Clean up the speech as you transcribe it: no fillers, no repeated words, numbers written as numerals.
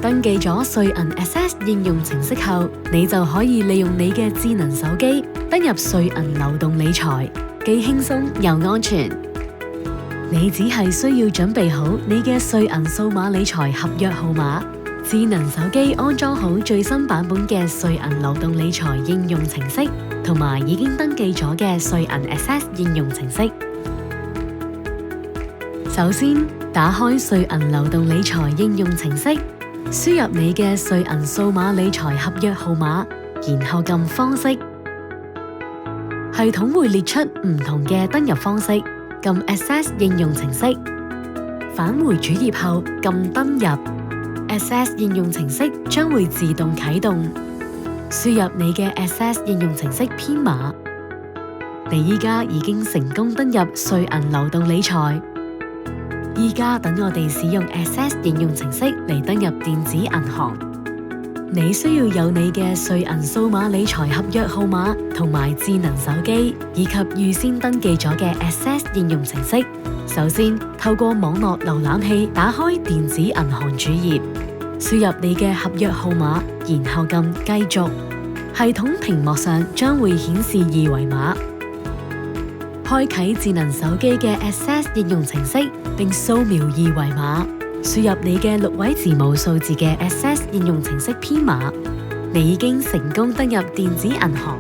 登記咗瑞銀 Access 應用程式後，你就可以利用你嘅智能手機登入瑞銀流動理財，既輕鬆又安全。你只係需要準備好你嘅瑞銀數碼理財合約號碼，智能手機安裝好最新版本嘅瑞銀流動理財應用程式，同埋已經登記咗嘅瑞銀 Access 應用程式。首先，打開瑞銀流動理財應用程式，輸入你嘅瑞銀數碼理財合約號碼，然後撳方式。系統會列出唔同嘅登入方式，撳 Access 應用程式。返回主頁後，撳登入。Access 應用程式將會自動啟動。輸入你嘅 Access 應用程式編碼。你依家已經成功登入瑞銀流動理財。依家等我哋使用 Access 應用程式嚟登入電子銀行。你需要有你嘅瑞銀數碼理財合約號碼同埋智能手機，以及預先登記咗嘅 Access 應用程式。首先，透過網絡瀏覽器打開電子銀行主頁，輸入你嘅合約號碼，然後撳繼續。系統屏幕上將會顯示二維碼。開啟智能手機嘅 Access 應用程式，並掃描二維碼，輸入你嘅6位字母數字嘅 Access 應用程式編碼。你已經成功登入電子銀行。